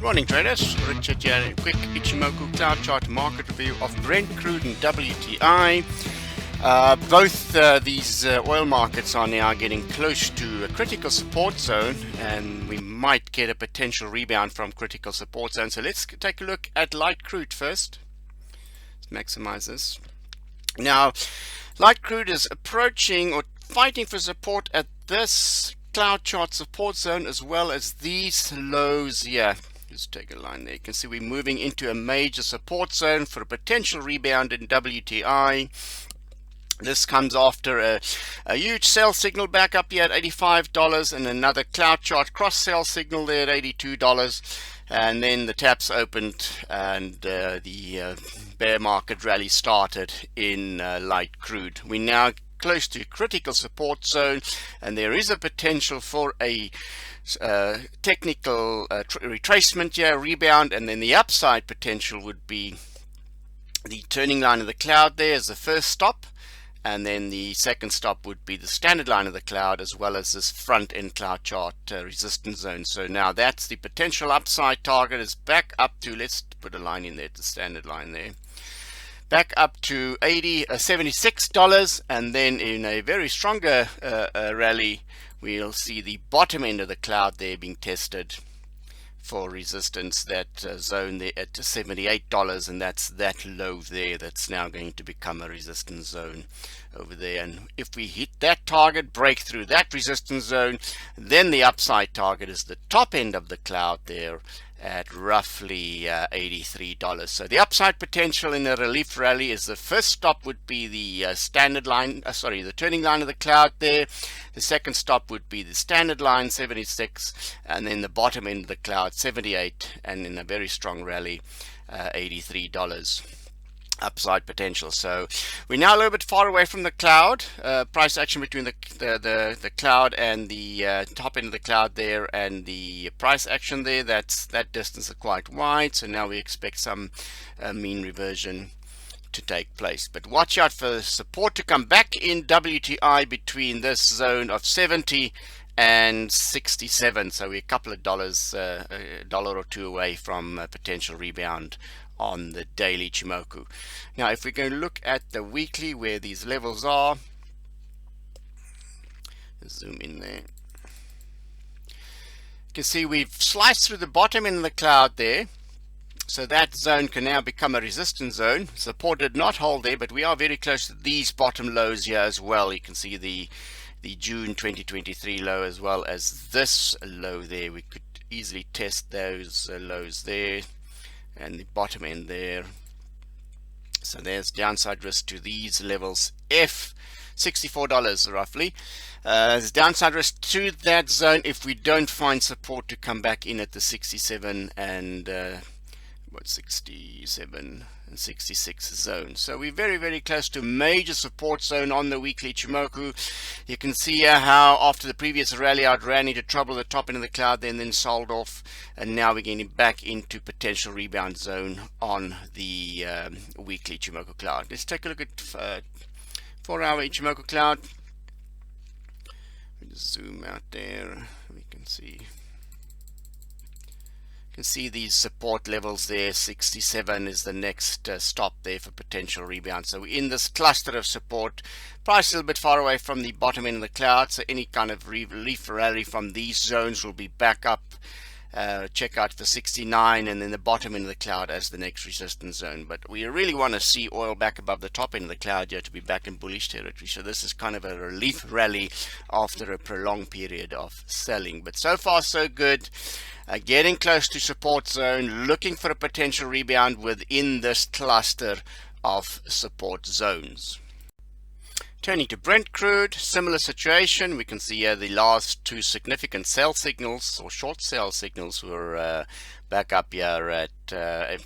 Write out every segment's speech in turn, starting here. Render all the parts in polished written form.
Morning traders, Richard here. A quick Ichimoku cloud chart market review of Brent, Crude and WTI. Both these oil markets are now getting close to a critical support zone, and we might get a potential rebound from critical support zone. So let's take a look at light crude first. Let's maximize this. Now, light crude is approaching or fighting for support at this cloud chart support zone as well as these lows here. Just take a line there. You can see we're moving into a major support zone for a potential rebound in WTI. This comes after a huge sell signal back up here at $85 and another cloud chart cross sell signal there at $82. And then the taps opened and the bear market rally started in light crude. We now close to critical support zone, and there is a potential for a technical retracement here, rebound, and then the upside potential would be the turning line of the cloud there as the first stop, and then the second stop would be the standard line of the cloud as well as this front end cloud chart resistance zone. So now that's the potential upside target is back up to, let's put a line in there, the standard line there, back up to $76, and then in a very stronger rally we'll see the bottom end of the cloud there being tested for resistance, that zone there at $78, and that's that low there that's now going to become a resistance zone over there. And if we hit that target, break through that resistance zone, then the upside target is the top end of the cloud there at roughly $83. So the upside potential in a relief rally is the first stop would be the standard line, the turning line of the cloud there. The second stop would be the standard line 76, and then the bottom end of the cloud 78, and in a very strong rally $83 upside potential. So we're now a little bit far away from the cloud. Price action between the cloud and the top end of the cloud there, and the price action there, that distance is quite wide. So now we expect some mean reversion to take place, but watch out for support to come back in WTI between this zone of 70 and 67. So we're a couple of dollars, a dollar or two away from a potential rebound on the daily Ichimoku. Now if we're going to look at the weekly where these levels are, zoom in there, you can see we've sliced through the bottom end of the cloud there. So that zone can now become a resistance zone. Support did not hold there, but we are very close to these bottom lows here as well. You can see the June 2023 low as well as this low there. We could easily test those lows there and the bottom end there. So there's downside risk to these levels, $64 roughly. There's downside risk to that zone if we don't find support to come back in at the 67 and 67 and 66 zone. So we're very close to major support zone on the weekly Ichimoku. You can see here how after the previous rally I ran into trouble at the top end of the cloud, then sold off, and now we're getting back into potential rebound zone on the weekly Ichimoku cloud. Let's take a look at 4-hour Ichimoku cloud. We just zoom out there, we can see. You can see these support levels there. 67 is the next stop there for potential rebound. So we're in this cluster of support. Price a little bit far away from the bottom end of the cloud, so any kind of relief rally from these zones will be back up. Check out for 69 and then the bottom end of the cloud as the next resistance zone. But we really want to see oil back above the top end of the cloud here to be back in bullish territory. So this is kind of a relief rally after a prolonged period of selling. But so far so good. Getting close to support zone, looking for a potential rebound within this cluster of support zones. Turning to Brent crude, similar situation. We can see here the last two significant sell signals or short sell signals were back up here at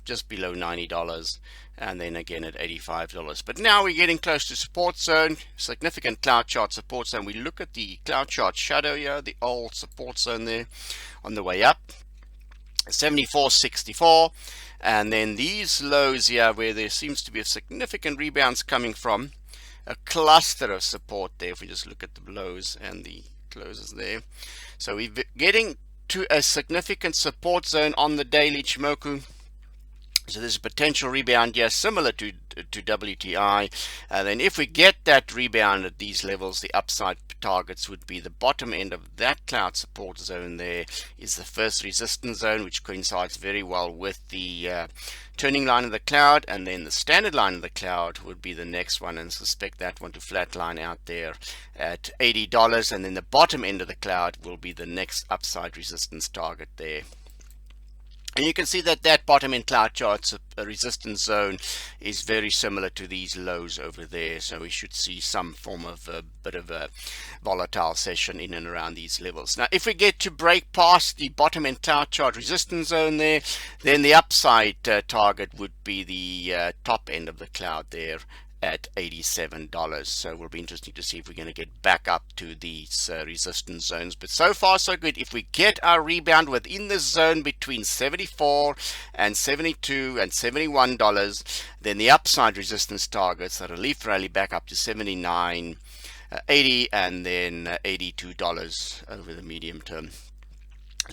just below $90 and then again at $85. But now we're getting close to support zone, significant cloud chart support zone. We look at the cloud chart shadow here, the old support zone there on the way up, 74.64, and then these lows here where there seems to be a significant rebounds coming from. A cluster of support there if we just look at the lows and the closes there. So we're getting to a significant support zone on the daily Ichimoku. So there's a potential rebound here similar to WTI, and then if we get that rebound at these levels, the upside targets would be the bottom end of that cloud support zone. There is the first resistance zone, which coincides very well with the turning line of the cloud, and then the standard line of the cloud would be the next one, and suspect that one to flatline out there at $80, and then the bottom end of the cloud will be the next upside resistance target there. And you can see that that bottom end cloud chart's resistance zone is very similar to these lows over there. So we should see some form of a bit of a volatile session in and around these levels. Now, if we get to break past the bottom end cloud chart resistance zone there, then the upside target would be the top end of the cloud there at $87. So it will be interesting to see if we're going to get back up to these resistance zones. But so far so good. If we get our rebound within the zone between $74 and $72 and $71, then the upside resistance targets, a relief rally back up to $79, $80, and then $82 over the medium term.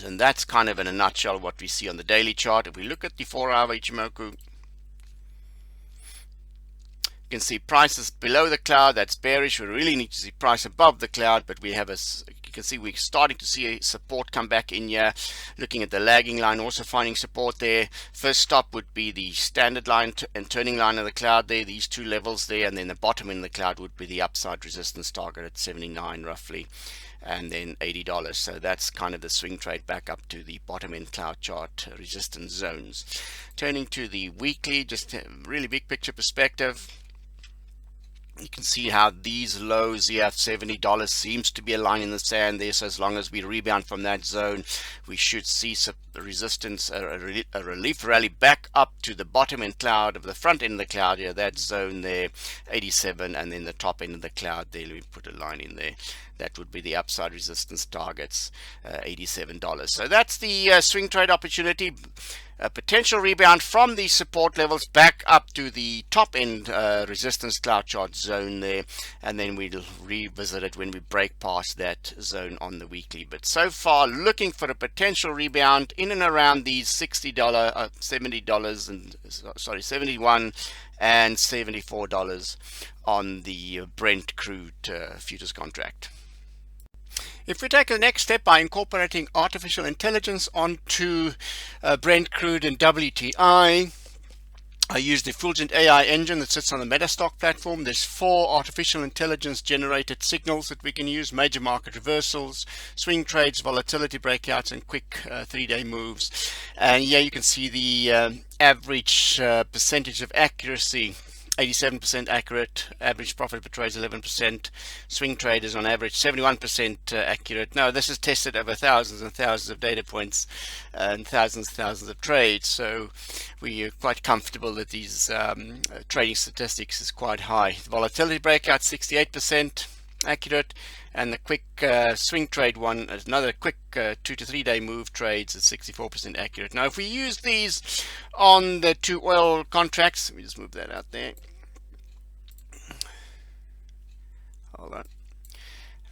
And that's kind of in a nutshell what we see on the daily chart. If we look at the 4-hour Ichimoku, you can see prices below the cloud. That's bearish. We really need to see price above the cloud, but we have you can see we're starting to see a support come back in here. Looking at the lagging line, also finding support there. First stop would be the standard line and turning line of the cloud there, these two levels there, and then the bottom end of the cloud would be the upside resistance target at 79 roughly, and then $80. So that's kind of the swing trade back up to the bottom end cloud chart resistance zones. Turning to the weekly, just a really big picture perspective. You can see how these lows here, $70 seems to be a line in the sand there. So as long as we rebound from that zone, we should see some resistance, a relief rally back up to the bottom end cloud of the front end of the cloud here, that zone there, 87, and then the top end of the cloud there, we put a line in there. That would be the upside resistance targets, $87. So that's the swing trade opportunity. A potential rebound from these support levels back up to the top end resistance cloud chart zone there, and then we'll revisit it when we break past that zone on the weekly. But so far, looking for a potential rebound in and around these $70 and $71 and $74 on the Brent crude futures contract. If we take the next step by incorporating artificial intelligence onto Brent crude and WTI, I use the Fulgent AI engine that sits on the Metastock platform. There's 4 artificial intelligence generated signals that we can use: major market reversals, swing trades, volatility breakouts, and quick 3-day moves. And yeah, you can see the average percentage of accuracy. 87% accurate, average profit per trade is 11%, swing trade is on average 71% accurate. Now this is tested over thousands and thousands of data points and thousands of trades, so we are quite comfortable that these trading statistics is quite high. The volatility breakout 68% accurate, and the quick swing trade one, another quick 2 to 3 day move trades, is 64% accurate. Now if we use these on the 2 oil contracts, let me just move that out there. Hold on.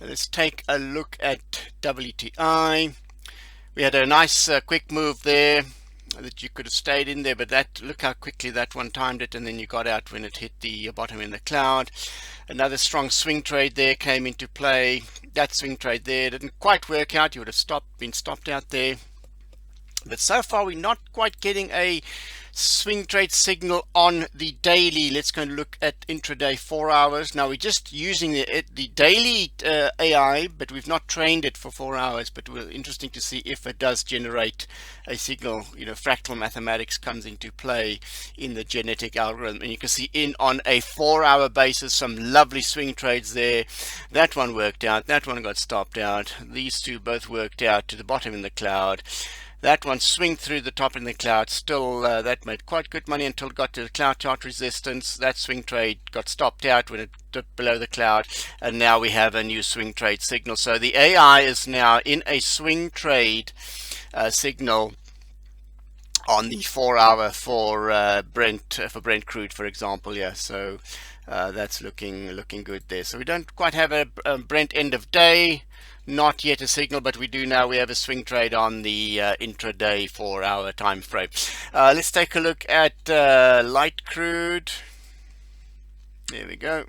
Let's take a look at WTI. We had a nice quick move there that you could have stayed in there, but that, look how quickly that one timed it, and then you got out when it hit the bottom in the cloud. Another strong swing trade there came into play. That swing trade there didn't quite work out. You would have been stopped out there. But so far we're not quite getting a swing trade signal on the daily. Let's go and look at intraday 4 hours. Now we're just using the daily AI, but we've not trained it for 4 hours. But we're interesting to see if it does generate a signal. You know, fractal mathematics comes into play in the genetic algorithm, and you can see on a 4 hour basis some lovely swing trades there. That one worked out, that one got stopped out, these two both worked out to the bottom in the cloud. That one swing through the top in the cloud, still that made quite good money until it got to the cloud chart resistance. That swing trade got stopped out when it dipped below the cloud, and now we have a new swing trade signal. So the AI is now in a swing trade signal on the 4 hour for Brent crude, for example. Yeah, so that's looking good there. So we don't quite have a Brent end of day, not yet a signal, but we do now. We have a swing trade on the intraday 4 hour time frame. Let's take a look at light crude. There we go.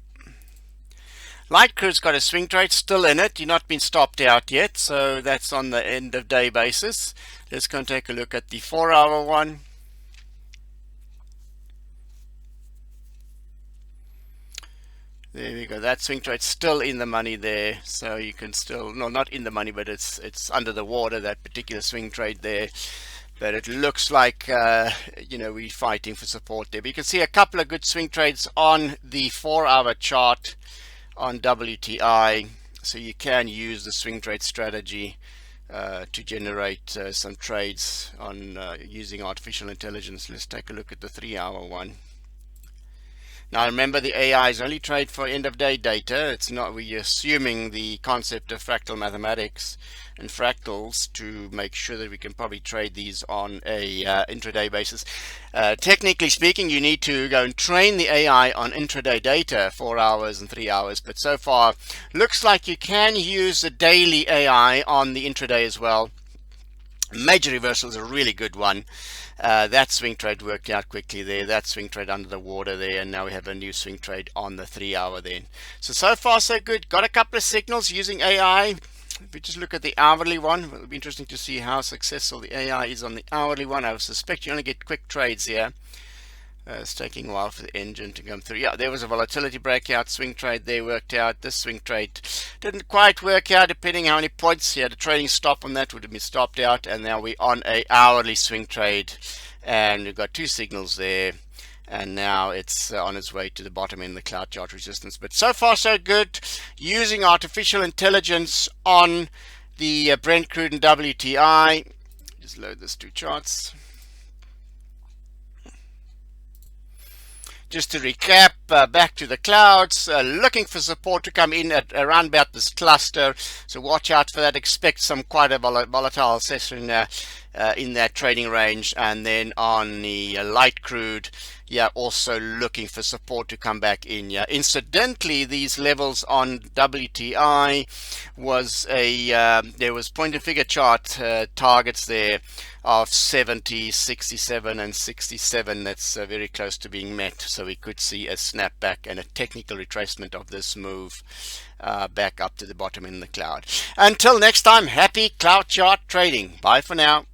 Light crude's got a swing trade still in it. You've not been stopped out yet, so that's on the end of day basis. Let's go and take a look at the 4 hour one. There we go. That swing trade's still in the money there, so you can still, no, not in the money, but it's under the water, that particular swing trade there. But it looks like we're fighting for support there. But you can see a couple of good swing trades on the 4 hour chart on WTI, so you can use the swing trade strategy to generate some trades on using artificial intelligence. Let's take a look at the 3 hour one. Now remember, the AI is only trade for end of day data. It's not, we're assuming the concept of fractal mathematics and fractals to make sure that we can probably trade these on a intraday basis. Technically speaking, you need to go and train the AI on intraday data, 4 hours and 3 hours, but so far looks like you can use the daily AI on the intraday as well. Major reversal is a really good one. That swing trade worked out quickly there. That swing trade under the water there, and now we have a new swing trade on the 3 hour then. So far so good. Got a couple of signals using AI. If we just look at the hourly one, it'll be interesting to see how successful the AI is on the hourly one. I suspect you only get quick trades here. It's taking a while for the engine to come through. Yeah, there was a volatility breakout. Swing trade there worked out. This swing trade didn't quite work out, depending how many points. You had a trading stop on that, would have been stopped out. And now we're on a hourly swing trade, and we've got two signals there. And now it's on its way to the bottom in the cloud chart resistance. But so far so good. Using artificial intelligence on the Brent crude and WTI. Just load these two charts. Just to recap, back to the clouds, looking for support to come in at around about this cluster. So watch out for that. Expect some quite a volatile session in that trading range. And then on the light crude, yeah, also looking for support to come back in. Yeah, incidentally, these levels on WTI was there was point and figure chart targets there of 70, 67 and 67. That's very close to being met, so we could see a snapback and a technical retracement of this move back up to the bottom in the cloud. Until next time, happy cloud chart trading. Bye for now.